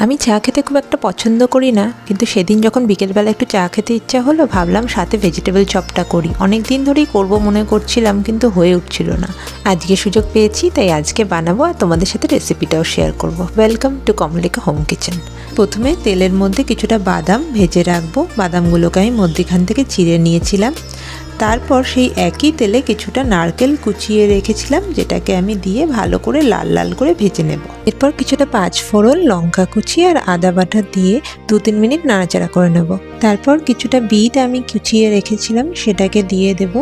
আমি চা খেতে খুব একটা পছন্দ করি না, কিন্তু সেদিন যখন বিকেলবেলা একটু চা খেতে ইচ্ছা হলো, ভাবলাম সাথে ভেজিটেবল চপটা করি। অনেক দিন ধরেই করব মনে করছিলাম, কিন্তু হয়ে উঠছিল না। আজকে সুযোগ পেয়েছি, তাই আজকে বানাবো আর তোমাদের সাথে রেসিপিটাও শেয়ার করব। Welcome to Kamalika home kitchen. প্রথমে তেলের মধ্যে কিছুটা বাদাম ভেজে রাখবো। বাদামগুলোকে আমি মধ্যখান থেকে চিড়ে নিয়েছিলাম। তারপর সেই একই তেলে কিছুটা নারকেল কুচিয়ে রেখেছিলাম, যেটাকে আমি দিয়ে ভালো করে লাল লাল করে ভেজে নেব। এরপর কিছুটা পাঁচফোড়ন, লঙ্কা কুচি আর আদা বাটা দিয়ে 2-3 মিনিট নাড়াচাড়া করে নেব। তারপর কিছুটা বিট আমি কুচিয়ে রেখেছিলাম, সেটাকে দিয়ে দেব।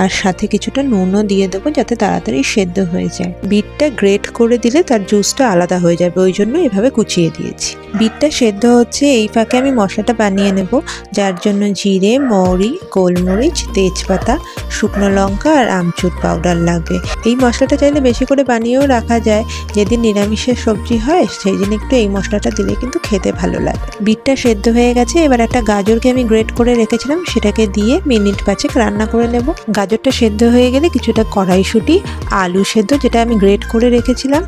আর সাথে কিছুটা নুনও দিয়ে দেবো, যাতে তাড়াতাড়ি সেদ্ধ হয়ে যায়। বিটটা গ্রেট করে দিলে তার জুসটা আলাদা হয়ে যাবে, ওই জন্য এভাবে কুচিয়ে দিয়েছি। বিটটা সেদ্ধ হচ্ছে, এই ফাঁকে আমি মশলাটা বানিয়ে নেব। যার জন্য জিরে, মৌরি, গোলমরিচ, তেজপাতা, শুকনো লঙ্কা আর আমচুর পাউডার লাগবে। এই মশলাটা চাইলে বেশি করে বানিয়েও রাখা যায়। যেদিন নিরামিষের সবজি হয় সেই দিন একটু এই মশলাটা দিলে কিন্তু খেতে ভালো লাগে। বিটটা সেদ্ধ হয়ে গেছে, এবার একটা গাজরকে আমি গ্রেট করে রেখেছিলাম, সেটাকে দিয়ে মিনিট 5 রান্না করে নেব। গাজরটা সেদ্ধ হয়ে গেলে কিছুটা কড়াইশুঁটি, আলু সেদ্ধ যেটা আমি গ্রেট করে রেখেছিলাম,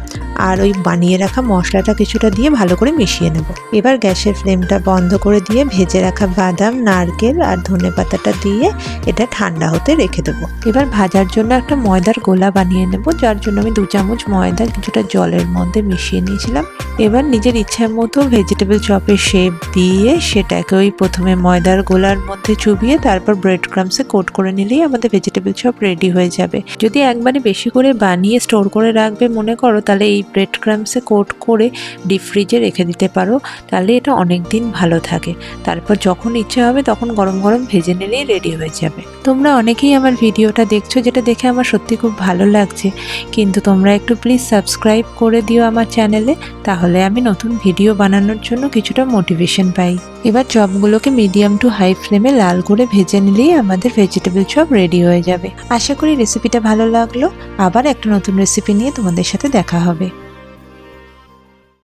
আর ওই বানিয়ে রাখা মশলাটা কিছুটা দিয়ে ভালো করে মিশিয়ে নেব। এবার গ্যাসের ফ্লেমটা বন্ধ করে দিয়ে ভেজে রাখা বাদাম, নারকেল আর ধনেপাতাটা দিয়ে এটা ঠান্ডা হতে রেখে দেবো। এবার ভাজার জন্য একটা ময়দার গোলা বানিয়ে নেব, যার জন্য আমি 2 চামচ ময়দা কিছুটা জলের মধ্যে মিশিয়ে নিয়েছিলাম। এবার নিজের ইচ্ছা মতো ভেজিটেবল চপের শেপ দিয়ে সেটাকে ওই প্রথমে ময়দার গোলার মধ্যে চুবিয়ে তারপর ব্রেড ক্রাম্বসে কোট করে নিলেই আমাদের ভেজিটেবল চপ রেডি হয়ে যাবে। যদি একবারে বেশি করে বানিয়ে স্টোর করে রাখবে মনে করো, তাহলে এই ব্রেড ক্রাম্বসে কোট করে ডিপ ফ্রিজে রেখে দিতে পারো, তাহলে এটা অনেক দিন ভালো থাকে। তারপর যখন ইচ্ছে হবে তখন গরম গরম ভেজে নিলেই রেডি হয়ে যাবে। তোমরা অনেকেই আমার ভিডিওটা দেখছো, যেটা দেখে আমার সত্যি খুব ভালো লাগছে, কিন্তু তোমরা একটু প্লিজ সাবস্ক্রাইব করে দিও আমার চ্যানেলে, তাহলে আমি নতুন ভিডিও বানানোর জন্য কিছুটা মোটিভেশন পাই। এবার চপগুলোকে মিডিয়াম টু হাই ফ্লেমে লাল করে ভেজে নিলেই আমাদের ভেজিটেবল চপ রেডি হয়ে যাবে। আশা করি রেসিপিটা ভালো লাগলো। আবার একটা নতুন রেসিপি নিয়ে তোমাদের সাথে দেখা হবে।